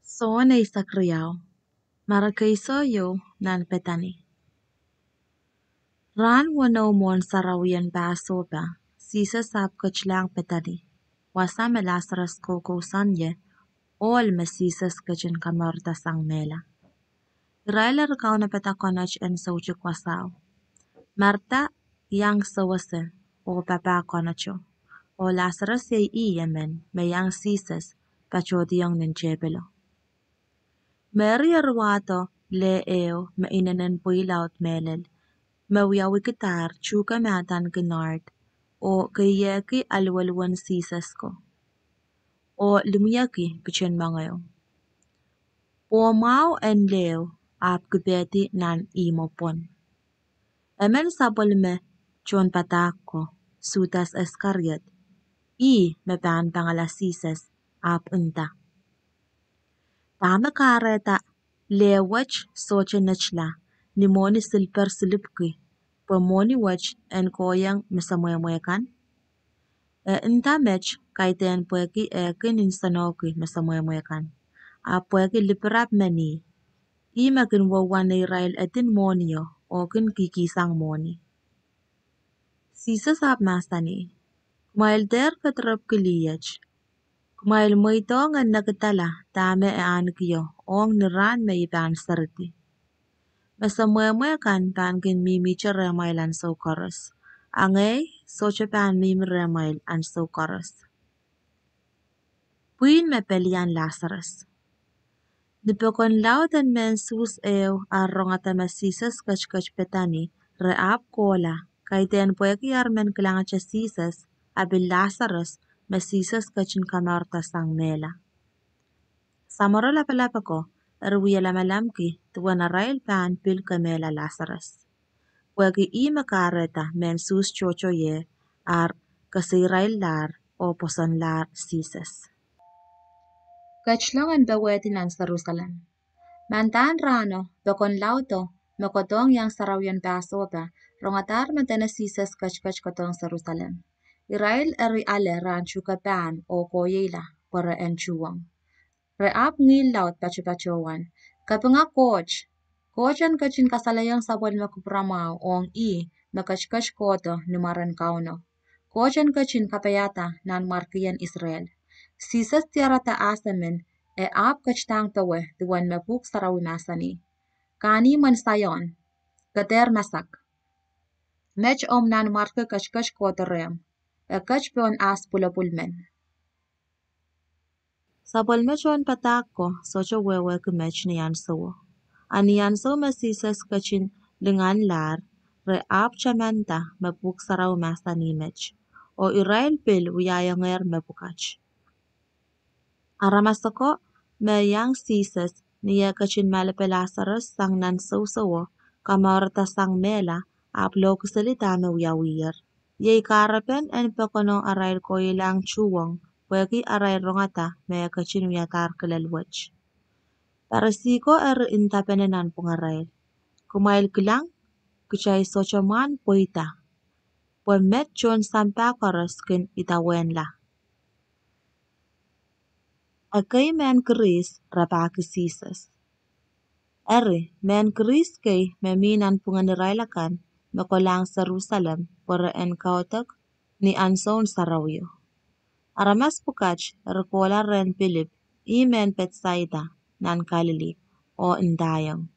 Soanay Sakriyaw, Marakaysoyo nan Petani. Ran wano mon sarawian basoba, sisa sab kachlang Petani. Wasame Lazarus koko sanye, all masisas kachin kamarta sang mela. Iraila rakaw na petakonach en sochuk wasaw. Marta yang sawase, o papa konacho. O Lazarus ay iyamen, may yang sisas, pachodiyong ninjebelo. Mary arwato le eo mainanan puilaut melel, mawiawikitar chuka matan kinard, o kayeki alwalwan sisasko, o lumiyaki kichin mangayo. Pomao en leo ap kubeti nan imopon. Emen sabolme chon patako, sutas eskariot, mepan pangala sisas ap unta. Tama kareta lewach socha nachla ni moni silper silipki pa moni wach en koyang masamoyamoyakan inta mech kaiten pueki kinin sanoki masamoyamoyakan a pueki liperap mani makin wawan Israel etin monio o kin kikisang moni sisa sap masani kumail der katrap kiliyach kumail moitong en nakatala tame ankiyo ong niran may ipan sarti. Masamoyamoyakan pan kin mimicha remail an so koros. Angay socha pan mimi remail an so koros. Puin me pelian Lazarus. Nipokon lautan men sus eo arrongata masisas kach petani reap kola kaiten pueki armen kilangacha sisas abil Lazarus masisas kachin kamarta sang mela. Samoro lapalapako arwiya lamalamki tuwan arail pan pil kamela Lazarus. Pueki makareta men sus chocho ye ar kasirail lar o poson lar sisas. Kachlongan bawetin ang Jerusalem. Mantan rano, bakon lauto, makotong yang sarawian basoba, rongatar mantana sisas kach kotong Jerusalem. Israel eri ale ranchu kapan o koyela para enchuwang. Reap ngil laut pachupachowan. Kapanga kochan kachin kasalayang sabon makupramao ong makachkach koto numaran kauno. Kochan kachin kapayata nan markiyan Israel. Sisas tiarata asamen ap kachtang tawe tuwan mapuk sarawi masani. Kani man sayon, kater masak. Mech nan marka kachkach koto rem. Kach peon as pulapulmen. Sabol mechon patako socho wewe kumech ni yansawo. Ani yansaw masisas kachin lingan lar re ap chamanta mapuk saraw masani mech. O Israel pil uyayanger mapukach. Aramasako mayang sisas niya kachin malape Lazarus sang nansaw-sawo kamarta sang mela ap lokusalita me uyawiyar. Yay karapen en pekono arail ko ilang chuwang pueki arail rongata maya kachin uyatar kalalwach. Para siko intapenenan pungarail. Kumail kilang kuchay sochoman poita. Puemet chon sampa koros kin itawenla. Akay men keris rapaki sisas. Men keris kay meminan punganirailakan makolang Jerusalem para enkautak ni anson sarawyo. Aramas pukach rekola ren Philip men Betsaida nan Galilee o indayang.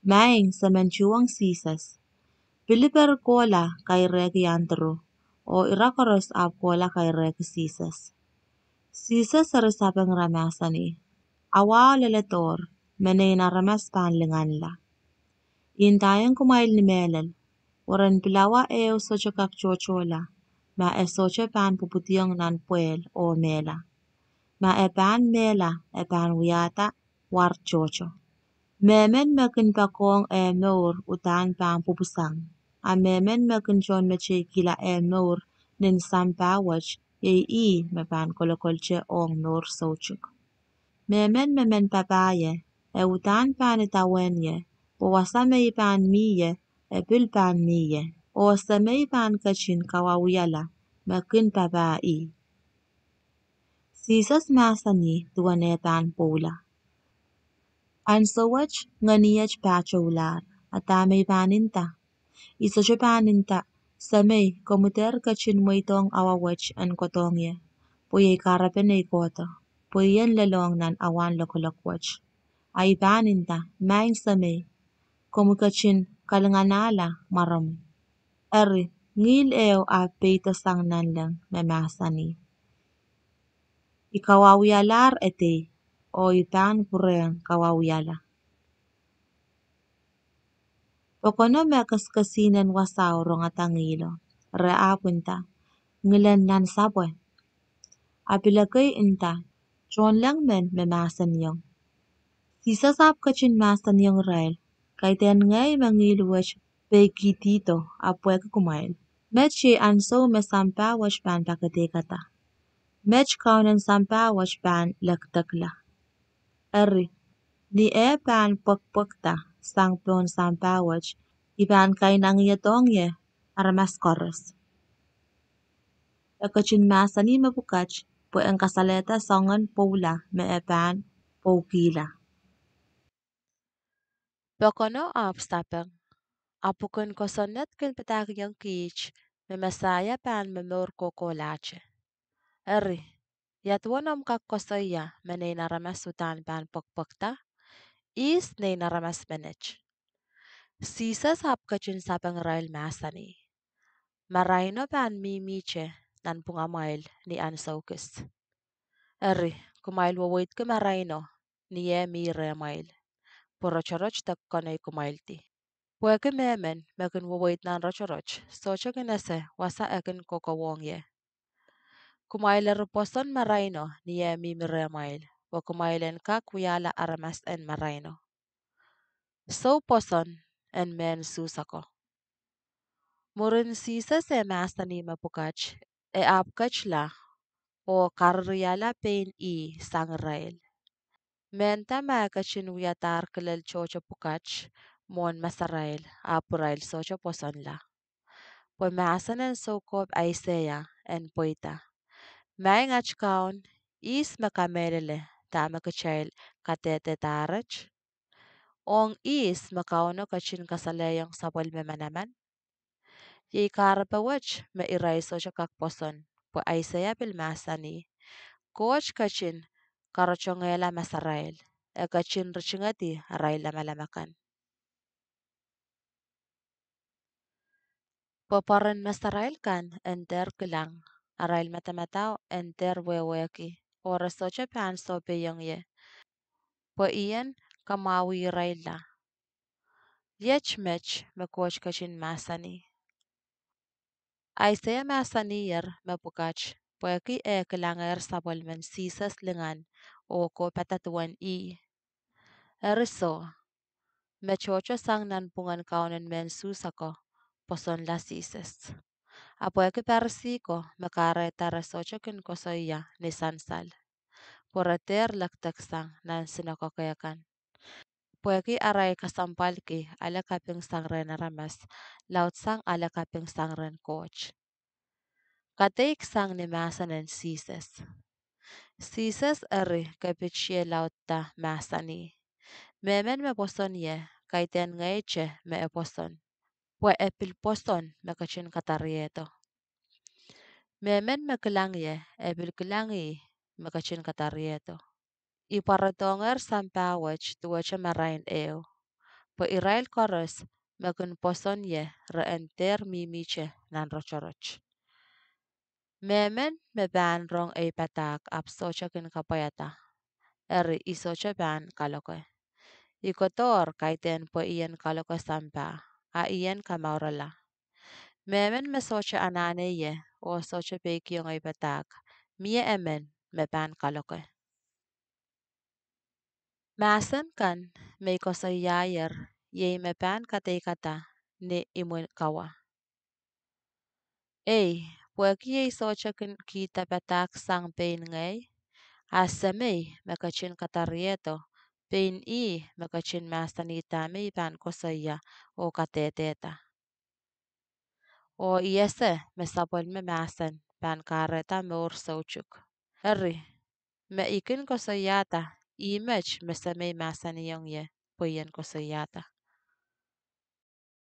Maing sa menchuang sisas. Philip rekola kay reki antro o irakaros ap kola kay reki sisas. Sisas resapang ramasani. Awa leletor menay na ramas panlingan la. Indayang kumail ni Melel. Waran pilawa eo socho kakchochola. Ma e socho pan puputiyong nan puel o mela. Ma e pan mela e pan wiyata war chocho. Memen mekin pakong e nor utan pan pupusang. A memen mekin chon meche kila e nor nin sampawach ye me pan kolokolche ong nor sochuk. Memen papaye e utan pan itawenye. O wasame pan miye e pil pan miye. O wasame pan kachin kawawiyala mekin papai. Sisas masani tuwane pan pola. Ansowach nganiyach pacholar atame paninta. Isoche paninta samay komuter kachin moitong awawach an kotongye. Puye karapene kota. Puyen lelong nan awan lokolokwach. Ay paninta maing samay komukachin kalanganala maram. Eri ngil eo a peito sang nan lang memasani. Ikawawialar ete o ipan pureng kawawiala. Pokono mekaskasinan wasaw rongatangilo. Reapunta ngilan nan sabwe. Apilagay inta John lang men memasan yung. Sisasap kachin masan yung rail. Kaiten ngay mangiluwach pekitito apwek kumail. Mechi anso mesampawach pan pakatekata. Mech kaunan sampawach pan laktakla. Eri ni pan pokpokta sang pon sampawach ipan kainang yatongye aramas koros. Ekachin masani mapukach po ang kasaleta songan poula me epan poukila. Pokono apstapeng. Apukun kosonet kin petak yung kich me masaya pan memor kokolache. Eri, yatwonom kak kosoya menay naramas sutan pan pokpokta, is nay naramas menech. Sisas hapkachin sapang rail masani. Marayno pan mimiche nan pungamail ni ansaukus. Eri, kumail wawait ke marayno ni ye mi remail. Porochoroch tak konay kumailti. Pweke memen mekin wawait nan rochoroch, socha kinese wasa ekin kokowongye. Kumailer poson marayno ni ye mi remail. Wa kumailen ka kuyala aramas en marayno. So poson en men susako. Murin sisa se masani mapukach e apkach la o karriyala pain sang rail. Menta makachin wiyatar kilel chocho pukach mon masarail apurail socho poson la. Pwe masan en sokop aiseya en poita. Maing achkaun is makamelele ta makachail katete tarach. Ong is makauno kachin kasaleyong sapwal memanaman. Ye karapawach ma iray socho kakposon. Pwe aiseya pilmasani. Coach kachin karochongela masarail. E kachin richingati arayla malamakan. Poporan masarail kan enter kilang. Arail matamatao enter weweki. Ora socha pan so peyong ye. Po iyan kamawi raila. Yech mech makoch kachin masani. Aisaya masani yer mapukach. Poeki e kilanger sabol men sisas lingan o ko patatuan i. Eriso. Mechocho sang nan pungan kaunan men susako. Poson la sisas. Apoeki persiko makare tarasocho kin kosoya ni sansal. Porater laktaksang nan sinakokayakan. Pueki aray kasampalki ala kaping sangren ramas, laut sang ala kaping sangren coach. Kataik sang ni masanen sises. Sises eri kapichye laut ta masani. Memen me poson ye, kaiten ngaiche me poson. Pue epil poson me kachin katarieto. Memen me kilang ye, epil kilangi me kachin katarieto. Iparatonger sampawach tuwacha marain eo. Po irail koros mekin poson ye re enter mimiche nan rochoroch. Memen me ban rong e patak ap socha kin kapayata. Eri isocha ban kalokoy. Ikotor kaiten po iyan kalokoy sampa. A iyan kamaurala. Memen me socha anane ye o socha pekiong e patak. Mie emen me ban kalokoy. Masan kan may kosoyayer ye me pan katekata ni imun kawa. Ei, pueki ye socha kita patak sang pain ngay. Asamay makachin katarieto. Pain makachin masanita may pan kosoya o kateteta. O iyese mesapol me masan pan kareta me ursochuk. Eri, me ikin kosoyata imech mesamei masaniyong ye, poyen kosoyata.